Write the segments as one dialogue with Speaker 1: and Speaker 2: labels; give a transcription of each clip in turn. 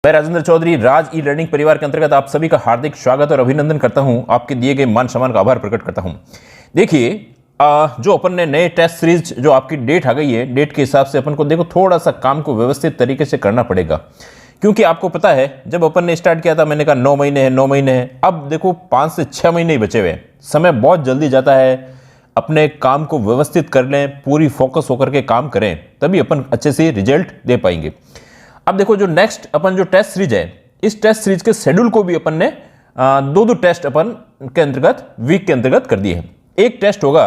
Speaker 1: मैं राजेंद्र चौधरी राज e learning परिवार के अंतर्गत आप सभी का हार्दिक स्वागत और अभिनंदन करता हूं। आपके दिए गए मान सम्मान का आभार प्रकट करता हूं। देखिए, जो अपन ने नए टेस्ट सीरीज जो आपकी डेट आ गई है, डेट के हिसाब से अपन को देखो थोड़ा सा काम को व्यवस्थित तरीके से करना पड़ेगा, क्योंकि आपको पता है जब अपन ने स्टार्ट किया था मैंने कहा 9 महीने है 9 महीने है। अब देखो 5 से 6 महीने ही बचे हुए हैं। समय बहुत जल्दी जाता है। अपने काम को व्यवस्थित कर लें, पूरी फोकस होकर के काम करें, तभी अपन अच्छे से रिजल्ट दे पाएंगे। अब देखो जो नेक्स्ट अपन जो टेस्ट सीरीज है, इस टेस्ट सीरीज के शेड्यूल को भी अपन ने दो टेस्ट अपन के अंतर्गत वीक के अंतर्गत कर दिए हैं। एक टेस्ट होगा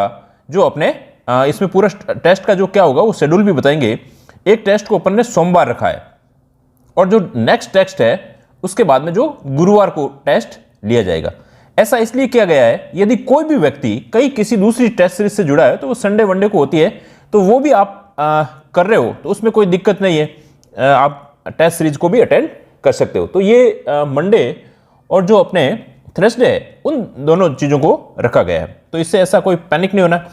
Speaker 1: जो अपने इसमें पूरा टेस्ट का जो क्या होगा वो शेड्यूल भी बताएंगे। एक टेस्ट को अपन ने सोमवार रखा है और जो नेक्स्ट टेस्ट है उसके बाद में जो गुरुवार को टेस्ट लिया जाएगा। ऐसा इसलिए किया गया है, यदि कोई भी व्यक्ति कहीं किसी दूसरी टेस्ट सीरीज से जुड़ा है तो वो संडे वनडे को होती है, तो वो भी आप कर रहे हो तो उसमें कोई दिक्कत नहीं है, आप टेस्ट सीरीज को भी अटेंड कर सकते हो। तो ये मंडे और जो अपने थर्सडे है उन दोनों चीज़ों को रखा गया है, तो इससे ऐसा कोई पैनिक नहीं होना।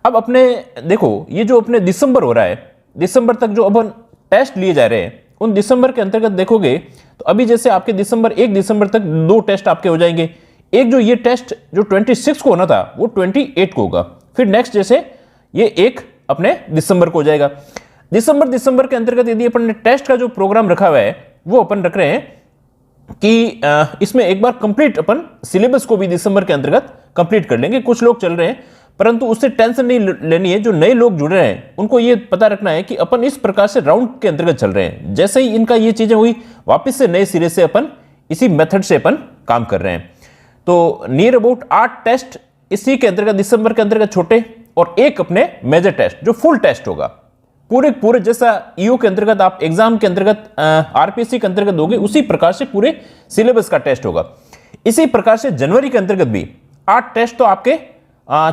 Speaker 1: अब अपने देखो ये जो अपने दिसंबर हो रहा है, दिसंबर तक जो अपन टेस्ट लिए जा रहे हैं, उन दिसंबर के अंतर्गत देखोगे तो अभी जैसे आपके 1 दिसंबर तक 2 टेस्ट आपके हो जाएंगे। एक जो ये टेस्ट जो 26 को होना था वो 28 को होगा। फिर नेक्स्ट जैसे ये एक अपने दिसंबर को हो जाएगा। दिसंबर के अंतर्गत यदि अपन ने टेस्ट का जो प्रोग्राम रखा हुआ है वो अपन रख रहे हैं कि इसमें एक बार कंप्लीट अपन सिलेबस को भी दिसंबर के अंतर्गत कंप्लीट कर लेंगे। कुछ लोग चल रहे हैं, परंतु उससे टेंशन नहीं लेनी है। जो नए लोग जुड़ रहे हैं उनको ये पता रखना है कि अपन इस प्रकार से राउंड के अंतर्गत चल रहे हैं। जैसे ही इनका ये चीजें हुई, वापस से नए सिरे से अपन इसी मेथड से अपन काम कर रहे हैं। तो नियर अबाउट 8 टेस्ट इसी के अंतर्गत दिसंबर के अंतर्गत छोटे, और एक अपने मेजर टेस्ट जो फुल टेस्ट होगा। पूरे जैसा ईओ के अंतर्गत आप एग्जाम के अंतर्गत आरपीएससी के अंतर्गत दोगे, उसी प्रकार से पूरे सिलेबस का टेस्ट होगा। इसी प्रकार से जनवरी के अंतर्गत भी 8 टेस्ट तो आपके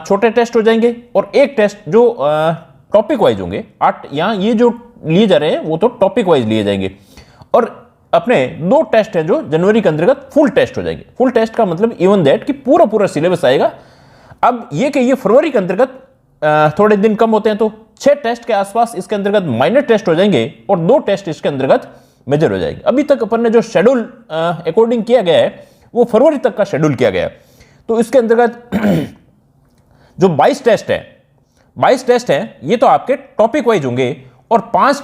Speaker 1: छोटे टेस्ट हो जाएंगे, और एक टेस्ट जो टॉपिक वाइज होंगे। 8 यहाँ ये जो लिए जा रहे हैं वो तो टॉपिक वाइज लिए जाएंगे, और अपने 2 टेस्ट हैं जो जनवरी के अंतर्गत फुल टेस्ट हो जाएंगे। फुल टेस्ट का मतलब इवन दैट कि पूरा सिलेबस आएगा। अब ये कि ये फरवरी के अंतर्गत थोड़े दिन कम होते हैं, तो 6 टेस्ट के आसपास इसके अंतर्गत माइनर टेस्ट हो जाएंगे और 2 टेस्ट इसके अंतर्गत मेजर हो जाएंगे। अभी तक अपन ने जो शेड्यूल अकॉर्डिंग किया गया है वो फरवरी तक का शेड्यूल किया गया है। तो इसके अंतर्गत जो 22 टेस्ट है ये तो आपके टॉपिक वाइज होंगे, और 5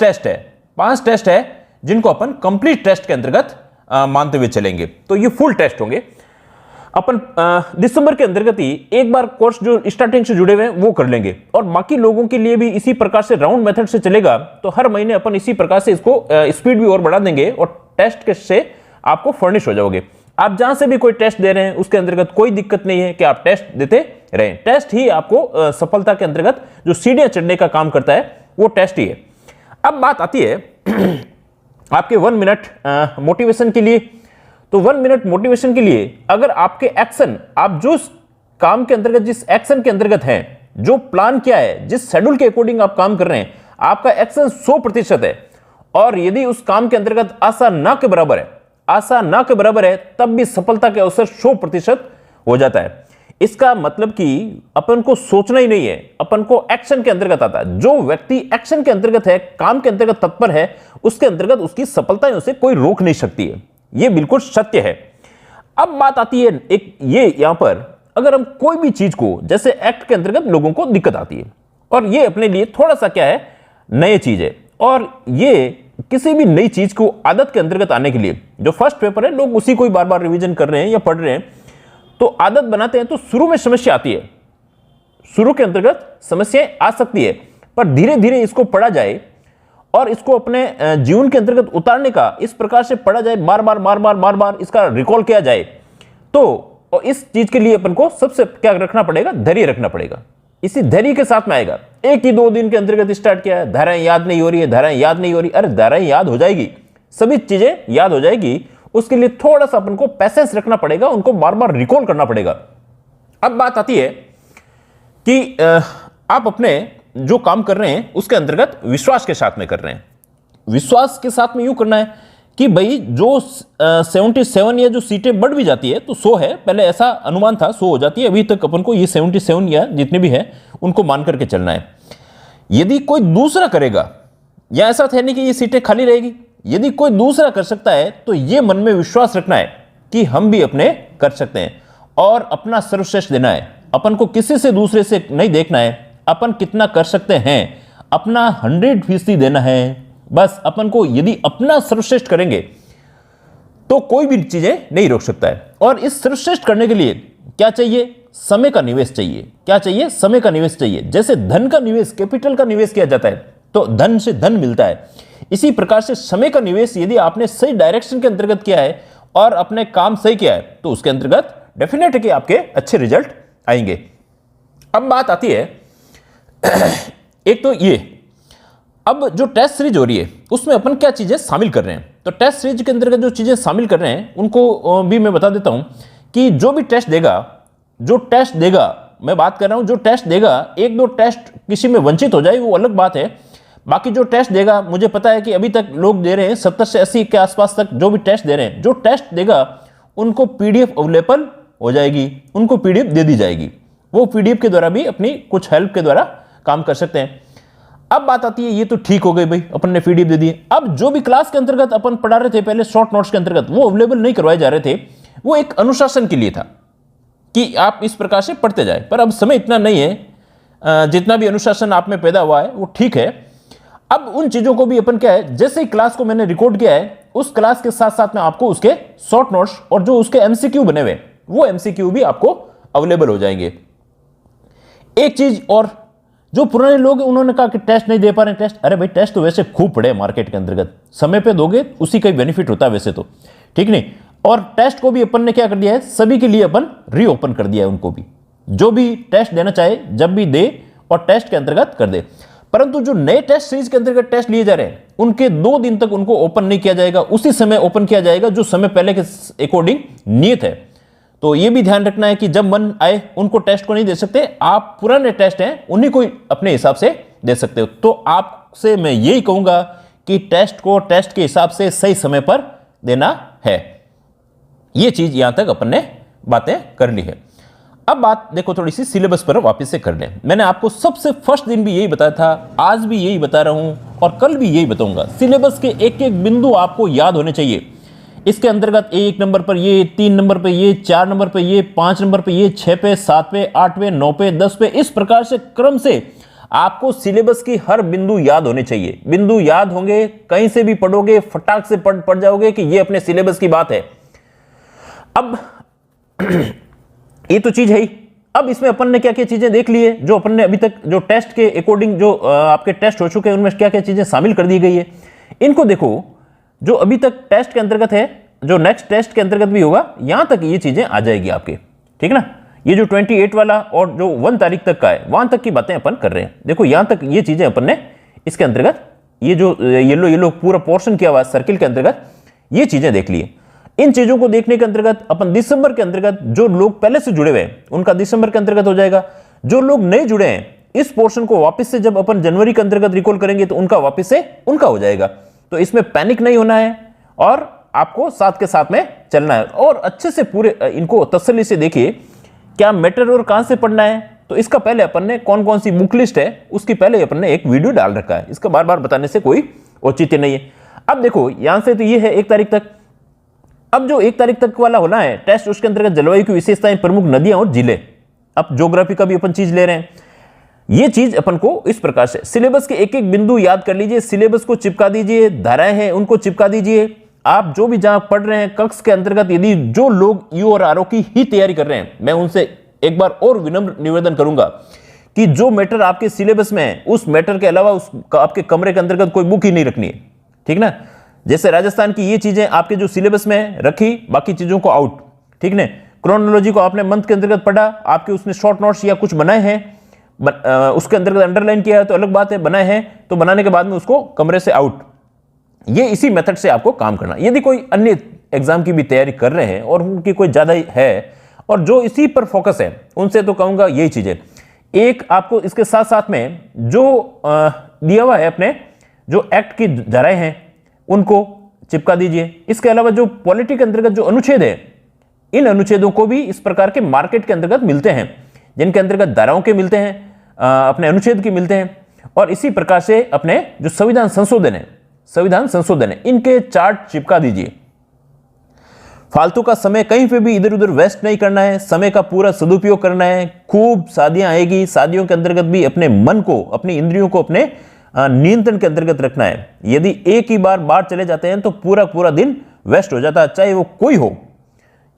Speaker 1: टेस्ट है जिनको अपन कंप्लीट टेस्ट के अंतर्गत मानते हुए चलेंगे। तो ये फुल टेस्ट होंगे। अपन दिसंबर के अंतर्गत ही एक बार कोर्स जो स्टार्टिंग से जुड़े हुए हैं वो कर लेंगे, और बाकी लोगों के लिए भी इसी प्रकार से राउंड मेथड से चलेगा। तो हर महीने अपन इसी प्रकार से इसको स्पीड भी और बढ़ा देंगे, और टेस्ट के से आपको फर्निश हो जाओगे। आप जहां से भी कोई टेस्ट दे रहे हैं उसके अंतर्गत कोई दिक्कत नहीं है कि आप टेस्ट देते रहें। टेस्ट ही आपको सफलता के अंतर्गत जो सीढ़ियां चढ़ने का काम करता है वो टेस्ट ही है। अब बात आती है आपके 1 मिनट मोटिवेशन के लिए। तो 1 मिनट मोटिवेशन के लिए अगर आपके एक्शन, आप जो काम के अंतर्गत जिस एक्शन के अंतर्गत हैं, जो प्लान किया है, जिस शेड्यूल के अकॉर्डिंग आप काम कर रहे हैं, आपका एक्शन 100% है, और यदि उस काम के अंतर्गत आशा ना के बराबर है, तब भी सफलता के अवसर 100% हो जाता है। इसका मतलब कि अपन को सोचना ही नहीं है, अपन को एक्शन के अंतर्गत आता है। जो व्यक्ति एक्शन के अंतर्गत है, काम के अंतर्गत तत्पर है, उसके अंतर्गत उसकी सफलता उसे कोई रोक नहीं सकती है। ये बिल्कुल सत्य है। अब बात आती है एक ये यहां पर, अगर हम कोई भी चीज को जैसे एक्ट के अंतर्गत लोगों को दिक्कत आती है, और ये अपने लिए थोड़ा सा क्या है, नई चीज है, और ये किसी भी नई चीज को आदत के अंतर्गत आने के लिए जो फर्स्ट पेपर है, लोग उसी को ही बार बार रिवीजन कर रहे हैं या पढ़ रहे हैं, तो आदत बनाते हैं तो शुरू में समस्या आती है, शुरू के अंतर्गत समस्याएं आ सकती है, पर धीरे धीरे इसको पढ़ा जाए और इसको अपने जीवन के अंतर्गत उतारने का इस प्रकार से पढ़ा जाए, बार बार इसका रिकॉल किया जाए, तो और इस चीज के लिए अपन को सबसे क्या रखना पड़ेगा, धैर्य रखना पड़ेगा। इसी धैर्य के साथ में आएगा। एक ही 2 दिन के अंतर्गत स्टार्ट किया है, धाराएं याद नहीं हो रही है, अरे धाराएं याद हो जाएगी, सभी चीजें याद हो जाएगी। उसके लिए थोड़ा सा अपन को पैसेंस रखना पड़ेगा, उनको बार बार रिकॉल करना पड़ेगा। अब बात आती है कि आप अपने जो काम कर रहे हैं उसके अंतर्गत विश्वास के साथ में कर रहे हैं। विश्वास के साथ में यूं करना है कि भाई जो 77 या जो सीटें बढ़ भी जाती है तो 100 है, पहले ऐसा अनुमान था 100 हो जाती है, अभी तक अपन को ये 77 या जितने भी है उनको मान करके चलना है। यदि कोई दूसरा करेगा, या ऐसा है नहीं कि ये सीटें खाली रहेगी, यदि कोई दूसरा कर सकता है तो ये मन में विश्वास रखना है कि हम भी अपने कर सकते हैं और अपना सर्वश्रेष्ठ देना है। अपन को किसी से दूसरे से नहीं देखना है, अपन कितना कर सकते हैं अपना 100% देना है। बस अपन को यदि अपना सर्वश्रेष्ठ करेंगे तो कोई भी चीजें नहीं रोक सकता है। और इस सर्वश्रेष्ठ करने के लिए क्या चाहिए? समय का निवेश चाहिए। क्या चाहिए? समय का निवेश चाहिए। जैसे धन का निवेश, कैपिटल का निवेश किया जाता है तो धन से धन मिलता है, इसी प्रकार से समय का निवेश यदि आपने सही डायरेक्शन के अंतर्गत किया है और अपने काम सही किया है तो उसके अंतर्गत डेफिनेट है कि आपके अच्छे रिजल्ट आएंगे। अब बात आती है एक तो ये, अब जो टेस्ट सीरीज हो रही है उसमें अपन क्या चीजें शामिल कर रहे हैं। तो टेस्ट सीरीज के अंतर्गत जो चीजें शामिल कर रहे हैं उनको भी मैं बता देता हूं कि जो भी टेस्ट देगा, जो टेस्ट देगा, मैं बात कर रहा हूं जो टेस्ट देगा, एक दो टेस्ट किसी में वंचित हो जाए वो अलग बात है। बाकी जो टेस्ट देगा, मुझे पता है कि अभी तक लोग दे रहे हैं 70 से 80 के आसपास तक जो भी टेस्ट दे रहे हैं, जो टेस्ट देगा उनको पीडीएफ अवेलेबल हो जाएगी, उनको पीडीएफ दे दी जाएगी। वो पीडीएफ के द्वारा भी अपनी कुछ हेल्प के द्वारा काम कर सकते हैं। अब बात आती है, ये तो ठीक हो गई भाई, अपन ने पीडीएफ दे दी। अब जो भी क्लास के अंतर्गत अपन पढ़ा रहे थे पहले शॉर्ट नोट्स के अंतर्गत, वो अवेलेबल नहीं करवाए जा रहे थे। वो एक अनुशासन के लिए था कि आप इस प्रकार से पढ़ते जाए, पर अब समय इतना नहीं है। जितना भी अनुशासन आप में पैदा हुआ है वो ठीक है। अब उन चीजों को भी अपन क्या है, जैसे ही क्लास को मैंने रिकॉर्ड किया है उस क्लास के साथ साथ में आपको उसके शॉर्ट नोट्स और जो उसके एमसीक्यू बने हुए वो एमसीक्यू भी आपको अवेलेबल हो जाएंगे। एक चीज और, जो पुराने लोग उन्होंने कहा कि टेस्ट नहीं दे पा रहे टेस्ट, अरे भाई टेस्ट तो वैसे खूब पड़े मार्केट के अंतर्गत, समय पे दोगे उसी का ही बेनिफिट होता है वैसे तो, ठीक नहीं। और टेस्ट को भी अपन ने क्या कर दिया है, सभी के लिए अपन रीओपन कर दिया है। उनको भी जो भी टेस्ट देना चाहे जब भी दे और टेस्ट के अंतर्गत कर दे। परंतु जो नए टेस्ट सीरीज के अंतर्गत टेस्ट लिए जा रहे हैं उनके 2 दिन तक उनको ओपन नहीं किया जाएगा, उसी समय ओपन किया जाएगा जो समय पहले के अकॉर्डिंग नियत है। तो यह भी ध्यान रखना है कि जब मन आए उनको टेस्ट को नहीं दे सकते, आप पुराने टेस्ट हैं उन्हीं को अपने हिसाब से दे सकते हो। तो आपसे मैं यही कहूंगा कि टेस्ट को टेस्ट के हिसाब से सही समय पर देना है। यह चीज यहां तक अपन ने बातें कर ली है। अब बात देखो थोड़ी सी सिलेबस पर वापस से कर लें। मैंने आपको सबसे फर्स्ट दिन भी यही बताया था, आज भी यही बता रहा हूं और कल भी यही बताऊंगा। सिलेबस के एक एक बिंदु आपको याद होने चाहिए। इसके अंतर्गत 1 नंबर पर ये, 3 नंबर पे ये, 4 नंबर पे ये, 5 नंबर पे ये, 6 पे, 7 पे, 8 पे, 9 पे, 10 पे, इस प्रकार से क्रम से आपको सिलेबस की हर बिंदु याद होने चाहिए। बिंदु याद होंगे, कहीं से भी पढ़ोगे फटाक से पढ़ जाओगे कि ये अपने सिलेबस की बात है। अब ये तो चीज है ही। अब इसमें अपन ने क्या क्या चीजें देख ली है, जो अपन ने अभी तक जो टेस्ट के अकॉर्डिंग जो आपके टेस्ट हो चुके हैं उनमें क्या क्या चीजें शामिल कर दी गई है, इनको देखो। जो अभी तक टेस्ट के अंतर्गत है, जो नेक्स्ट टेस्ट के अंतर्गत भी होगा, यहां तक ये चीजें आ जाएगी आपके, ठीक ना। ये जो 28 वाला और जो 1 तारीख तक का है वहां तक की बातें अपन कर रहे हैं। देखो यहां तक ये चीजें अपन ने इसके अंतर्गत, ये जो येलो पूरा पोर्शन किया हुआ सर्किल के अंतर्गत ये चीजें देख ली। इन चीजों को देखने के अंतर्गत अपन दिसंबर के अंतर्गत जो लोग पहले से जुड़े हुए हैं उनका दिसंबर के अंतर्गत हो जाएगा। जो लोग नए जुड़े हैं इस पोर्शन को वापस से जब अपन जनवरी के अंतर्गत रिकॉल करेंगे तो उनका वापस से उनका हो जाएगा। तो इसमें पैनिक नहीं होना है और आपको साथ के साथ में चलना है और अच्छे से पूरे इनको तसल्ली से देखिए क्या मैटर और कहां से पढ़ना है। तो इसका पहले अपन ने कौन कौन सी बुक लिस्ट है उसकी पहले अपन ने एक वीडियो डाल रखा है, इसका बार बार बताने से कोई औचित्य नहीं है। अब देखो यहां से तो ये है 1 तारीख तक। अब जो 1 तारीख तक वाला होना है टेस्ट, उसके अंतर्गत जलवायु की विशेषताएं, प्रमुख नदियां और जिले। अब ज्योग्राफी का भी अपन चीज ले रहे हैं। ये चीज अपन को इस प्रकार से सिलेबस के एक एक बिंदु याद कर लीजिए, सिलेबस को चिपका दीजिए, धाराएं हैं उनको चिपका दीजिए। आप जो भी जहां पढ़ रहे हैं कक्ष के अंतर्गत, यदि जो लोग यू और आरओ की ही तैयारी कर रहे हैं, मैं उनसे एक बार और विनम्र निवेदन करूंगा कि जो मैटर आपके सिलेबस में है उस मैटर के अलावा उस आपके कमरे के अंतर्गत कोई बुक ही नहीं रखनी है, ठीक ना। जैसे राजस्थान की ये चीजें आपके जो सिलेबस में रखी, बाकी चीजों को आउट, ठीक ना। क्रोनोलॉजी को आपने मंथ के अंतर्गत पढ़ा, आपके उसने शॉर्ट नोट्स या कुछ बनाए हैं, उसके अंतर्गत अंडरलाइन किया है तो अलग बात है, बनाए हैं तो बनाने के बाद में उसको कमरे से आउट। ये इसी मेथड से आपको काम करना। यदि कोई अन्य एग्जाम की भी तैयारी कर रहे हैं और उनकी कोई ज्यादा है और जो इसी पर फोकस है, उनसे तो कहूंगा यही चीजें। एक आपको इसके साथ साथ में जो दिया हुआ है अपने जो एक्ट की धाराएं हैं उनको चिपका दीजिए। इसके अलावा जो पॉलिटी के अंतर्गत जो अनुच्छेद है, इन अनुच्छेदों को भी इस प्रकार के मार्केट के अंतर्गत मिलते हैं, जिनके अंतर्गत धाराओं के मिलते हैं, अपने अनुच्छेद के मिलते हैं। और इसी प्रकार से अपने जो संविधान संशोधन है, संविधान संशोधन है, इनके चार्ट चिपका दीजिए। फालतू का समय कहीं पे भी इधर उधर वेस्ट नहीं करना है, समय का पूरा सदुपयोग करना है। खूब शादियां आएगी, शादियों के अंतर्गत भी अपने मन को, अपनी इंद्रियों को अपने नियंत्रण के अंतर्गत रखना है। यदि एक ही बार बाहर चले जाते हैं तो पूरा पूरा दिन वेस्ट हो जाता है, चाहे वो कोई हो।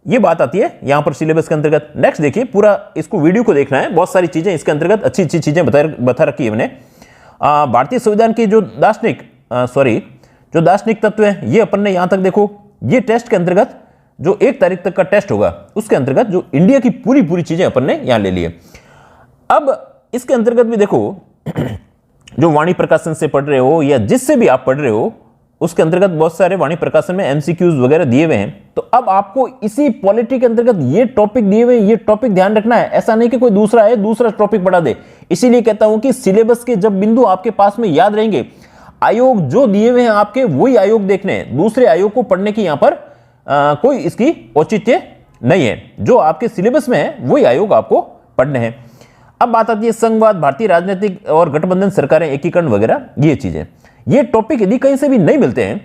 Speaker 1: ये बात आती है यहां पर सिलेबस के अंतर्गत। नेक्स्ट देखिए, पूरा इसको वीडियो को देखना है, बहुत सारी चीजें इसके अंतर्गत अच्छी अच्छी चीजें बता रखी है मैंने। भारतीय संविधान की जो दार्शनिक तत्व है, ये अपन ने यहां तक देखो। ये टेस्ट के अंतर्गत जो 1 तारीख तक का टेस्ट होगा, उसके अंतर्गत जो इंडिया की पूरी पूरी चीजें अपन ने यहां ले ली है। अब इसके अंतर्गत भी देखो, जो वाणी प्रकाशन से पढ़ रहे हो या जिससे भी आप पढ़ रहे हो, उसके अंतर्गत बहुत सारे वाणी प्रकाशन में एमसीक्यूज वगैरह दिए हुए हैं। तो अब आपको इसी पॉलिटी के अंतर्गत ये टॉपिक दिए हुए, ये टॉपिक ध्यान रखना है। ऐसा नहीं कि कोई दूसरा है, दूसरा टॉपिक बढ़ा दे। इसीलिए कहता हूं कि सिलेबस के जब बिंदु आपके पास में याद रहेंगे, आयोग जो दिए हुए हैं आपके, वही आयोग देखने हैं। दूसरे आयोग को पढ़ने की यहां पर कोई इसकी औचित्य नहीं है। जो आपके सिलेबस में है वही आयोग आपको पढ़ने हैं। अब बात आती है संघवाद, भारतीय राजनीतिक और गठबंधन सरकारें, एकीकरण वगैरह, ये चीजें। ये टॉपिक यदि कहीं से भी नहीं मिलते हैं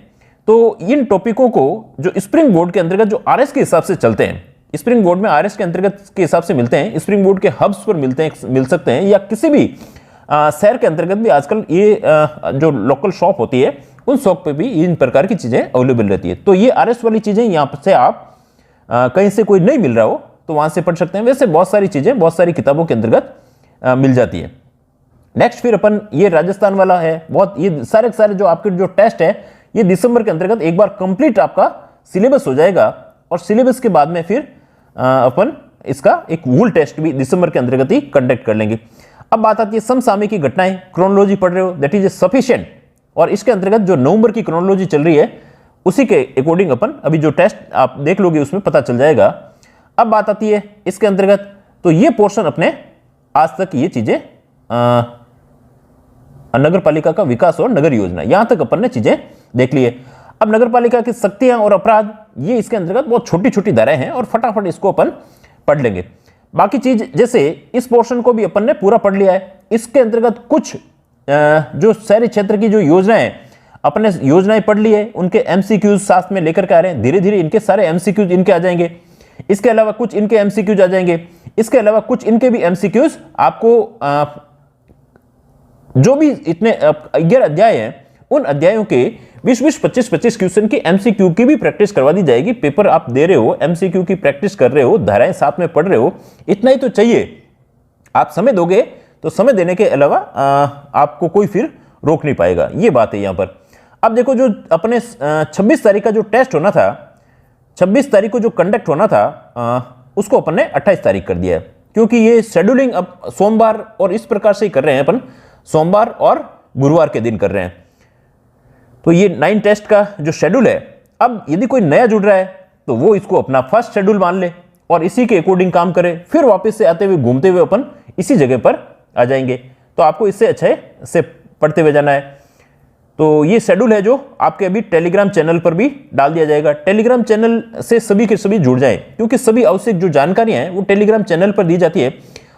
Speaker 1: तो इन टॉपिकों को जो स्प्रिंग बोर्ड के अंतर्गत जो आरएस के हिसाब से चलते हैं, स्प्रिंग बोर्ड में आरएस के अंतर्गत के हिसाब से मिलते हैं, स्प्रिंग बोर्ड के हब्स पर मिल सकते हैं, या किसी भी शहर के अंतर्गत भी आजकल ये जो लोकल शॉप होती है, उन शॉप पे भी इन प्रकार की चीजें अवेलेबल रहती है। तो ये आरएस वाली चीजें यहाँ से आप कहीं से कोई नहीं मिल रहा हो तो वहां से पढ़ सकते हैं। वैसे बहुत सारी चीजें बहुत सारी किताबों के अंतर्गत मिल जाती है। नेक्स्ट फिर अपन ये राजस्थान वाला है, बहुत ये सारे जो आपके जो टेस्ट है, ये दिसंबर के अंतर्गत एक बार कंप्लीट आपका सिलेबस हो जाएगा, और सिलेबस के बाद में फिर अपन इसका एक वूल टेस्ट भी दिसंबर के अंतर्गत ही कंडक्ट कर लेंगे। अब बात आती है समसामयिक की घटनाएं, क्रोनोलॉजी पढ़ रहे हो, दैट इज सफिशिएंट। और इसके अंतर्गत जो नवंबर की क्रोनोलॉजी चल रही है, उसी के अकॉर्डिंग अपन अभी जो टेस्ट आप देख लोगे उसमें पता चल जाएगा। अब बात आती है इसके अंतर्गत, तो ये पोर्शन अपने आज तक ये चीजें नगर पालिका का विकास और नगर योजना, यहां तक अपन ने चीजें देख ली है। अब नगर पालिका की शक्तियां और अपराध, ये इसके अंतर्गत बहुत छोटी छोटी धाराएं हैं और फटाफट इसको अपन पढ़ लेंगे। बाकी चीज जैसे इस पोर्शन को भी अपन ने पूरा पढ़ लिया है। इसके अंतर्गत कुछ जो शहरी क्षेत्र की जो योजनाएं, अपने योजनाएं पढ़ ली है, उनके एमसीक्यूज साथ में लेकर के आ रहे हैं। धीरे धीरे इनके सारे एमसीक्यूज इनके आ जाएंगे। इसके अलावा कुछ इनके एमसीक्यूज आ जाएंगे। इसके अलावा कुछ इनके भी एमसीक्यूज आपको जो भी इतने 11 अध्याय हैं, उन अध्यायों के 20-20, 25-25 क्वेश्चन की एमसीक्यू की भी प्रैक्टिस करवा दी जाएगी। पेपर आप दे रहे हो, एमसीक्यू की प्रैक्टिस कर रहे हो, धाराएं साथ में पढ़ रहे हो, इतना ही तो चाहिए। आप समय दोगे तो समय देने के अलावा आपको कोई फिर रोक नहीं पाएगा, ये बात है यहां पर। अब देखो, जो अपने 26 तारीख का जो टेस्ट होना था, 26 तारीख को जो कंडक्ट होना था, उसको अपन ने 28 तारीख कर दिया है, क्योंकि ये शेड्यूलिंग अब सोमवार और इस प्रकार से ही कर रहे हैं अपन, सोमवार और गुरुवार के दिन कर रहे हैं। तो ये 9 टेस्ट का जो शेड्यूल है, अब यदि कोई नया जुड़ रहा है तो वो इसको अपना फर्स्ट शेड्यूल मान ले और इसी के अकॉर्डिंग काम करे, फिर वापस से आते हुए घूमते हुए अपन इसी जगह पर आ जाएंगे। तो आपको इससे अच्छे से पढ़ते हुए जाना है। तो ये शेड्यूल है जो आपके अभी टेलीग्राम चैनल पर भी डाल दिया जाएगा। टेलीग्राम चैनल से सभी के सभी जुड़ जाएं, क्योंकि सभी आवश्यक जो जानकारियां हैं वो टेलीग्राम चैनल पर दी जाती है।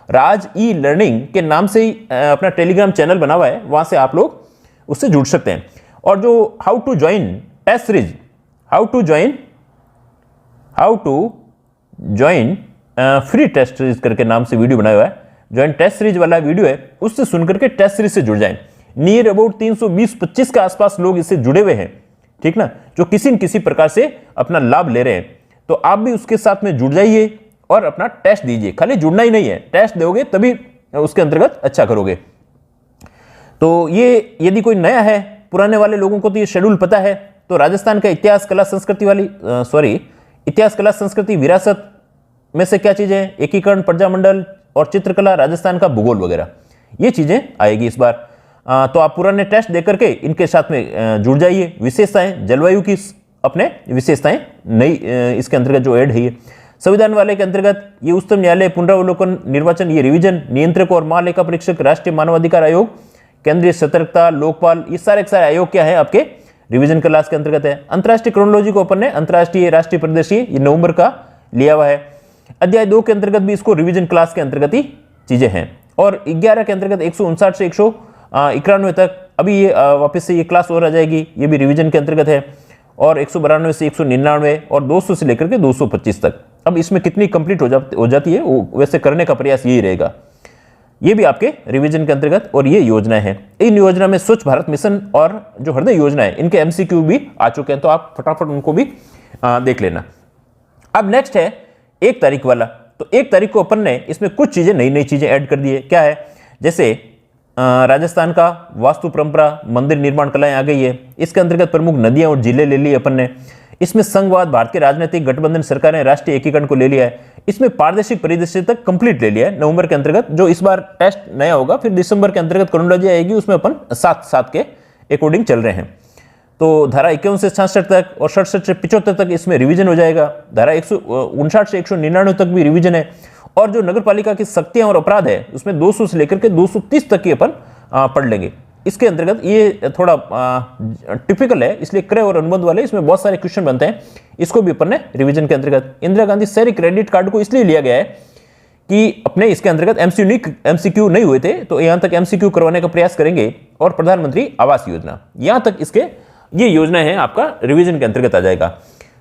Speaker 1: राज ई लर्निंग के नाम से ही अपना टेलीग्राम चैनल बना हुआ है, वहां से आप लोग उससे जुड़ सकते हैं। और जो how to join test series, how to join free test series करके नाम से वीडियो बनाया हुआ है, ज्वाइन टेस्ट सीरीज वाला वीडियो है, उससे सुनकर के टेस्ट सीरीज से जुड़ जाएं। नियर अबाउट 320-25 के आसपास लोग इससे जुड़े हुए हैं, ठीक ना, जो किसी न किसी प्रकार से अपना लाभ ले रहे हैं। तो आप भी उसके साथ में जुड़ जाइए और अपना टेस्ट दीजिए। खाली जुड़ना ही नहीं है, टेस्ट दोगे तभी उसके अंतर्गत अच्छा करोगे। तो ये यदि कोई नया है, पुराने वाले लोगों को तो ये शेड्यूल पता है। तो राजस्थान का इतिहास कला संस्कृति इतिहास कला संस्कृति विरासत में से क्या चीजें, एकीकरण, प्रजामंडल और चित्रकला, राजस्थान का भूगोल वगैरह, ये चीजें आएगी इस बार। तो आप पुराने टेस्ट देकर के इनके साथ में जुड़ जाइए। विशेषताएं, जलवायु की अपने विशेषताएं नई इसके अंतर्गत जो ऐड है, ये संविधान वाले के अंतर्गत ये उच्चतम न्यायालय, पुनरावलोकन, निर्वाचन, ये रिवीजन, नियंत्रक और महालेखा परीक्षक, राष्ट्रीय मानवाधिकार आयोग, केंद्रीय सतर्कता, लोकपाल, ये सारे आयोग क्या है आपके रिवीजन क्लास के अंतर्गत है। अंतर्राष्ट्रीय क्रोनोलॉजी को अपन ने अंतर्राष्ट्रीय, राष्ट्रीय, प्रदेशीय, ये नवंबर का लिया हुआ है। अध्याय 2 के अंतर्गत भी इसको रिवीजन क्लास के अंतर्गत ही चीजें हैं। और 11 के अंतर्गत 159 से 191 तक अभी ये वापस से ये क्लास और आ जाएगी, ये भी रिवीजन के अंतर्गत है। और 192 से 199 और 200 से लेकर के 225 तक। अब इसमें कितनी कंप्लीट हो जाती है वो वैसे करने का प्रयास यही रहेगा। ये भी आपके रिवीजन के अंतर्गत और ये योजना है। इन योजना में स्वच्छ भारत मिशन और जो हृदय योजना है इनके MCQ भी आ चुके हैं, तो आप फटाफट उनको भी देख लेना। अब नेक्स्ट है 1 तारीख वाला। तो 1 तारीख को अपन ने इसमें कुछ चीजें नई चीजें ऐड कर दी है। क्या है? जैसे राजस्थान का वास्तु परंपरा मंदिर निर्माण कलाएं आ गई है। इसके अंतर्गत प्रमुख नदियां और जिले ले ली अपन ने। इसमें संघवाद, भारतीय राजनीतिक गठबंधन सरकारें राष्ट्रीय एकीकरण को ले लिया है। इसमें पारदर्शिक परिदृश्य तक कंप्लीट ले लिया है नवंबर के अंतर्गत। जो इस बार टेस्ट नया होगा, फिर दिसंबर के अंतर्गत क्रोनोलॉजी आएगी, उसमें अपन 7 के अकॉर्डिंग चल रहे हैं। तो धारा 51 से 66 तक और 67 से 75 तक इसमें रिवीजन हो जाएगा। धारा 159 से 199 तक भी रिवीजन है। और जो नगर पालिका की शक्तियां और अपराध है उसमें 200 से लेकर के 230 तक की अपन पढ़ लेंगे। इसके अंतर्गत ये थोड़ा टिपिकल है, इसलिए क्रय और अनुबंध वाले इसमें बहुत सारे क्वेश्चन बनते हैं। इसको भी अपन ने रिवीजन के अंतर्गत। इंदिरा गांधी शहरी क्रेडिट कार्ड को इसलिए लिया गया है कि अपने इसके अंतर्गत MCQ नहीं हुए थे, तो यहां तक MCQ करवाने का प्रयास करेंगे। और प्रधानमंत्री आवास योजना, यहां तक इसके ये योजना है आपका रिवीजन के अंतर्गत आ जाएगा।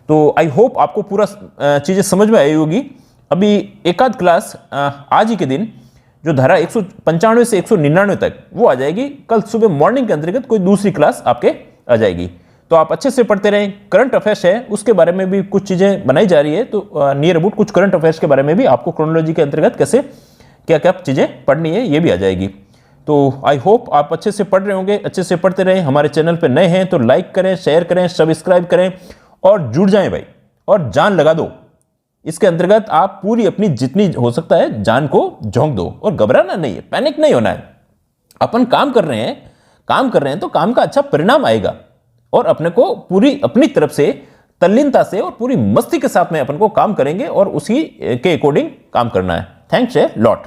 Speaker 1: तो आई होप आपको पूरा चीजें समझ में आई होगी। अभी एक आध क्लास आज ही के दिन जो धारा 195 से 199 तक वो आ जाएगी। कल सुबह मॉर्निंग के अंतर्गत कोई दूसरी क्लास आपके आ जाएगी। तो आप अच्छे से पढ़ते रहें। करंट अफेयर्स है उसके बारे में भी कुछ चीज़ें बनाई जा रही है, तो नियर अबाउट कुछ करंट अफेयर्स के बारे में भी आपको क्रोनोलॉजी के अंतर्गत कैसे क्या क्या चीज़ें पढ़नी है ये भी आ जाएगी। तो आई होप आप अच्छे से पढ़ रहे होंगे, अच्छे से पढ़ते रहें। हमारे चैनल पर नए हैं तो लाइक करें, शेयर करें, सब्सक्राइब करें और जुड़ जाएं भाई, और जान लगा दो। इसके अंतर्गत आप पूरी अपनी जितनी हो सकता है जान को झोंक दो, और घबराना नहीं है, पैनिक नहीं होना है। अपन काम कर रहे हैं तो काम का अच्छा परिणाम आएगा, और अपने को पूरी अपनी तरफ से तल्लीनता से और पूरी मस्ती के साथ में अपन को काम करेंगे और उसी के अकॉर्डिंग काम करना है। Thanks a lot.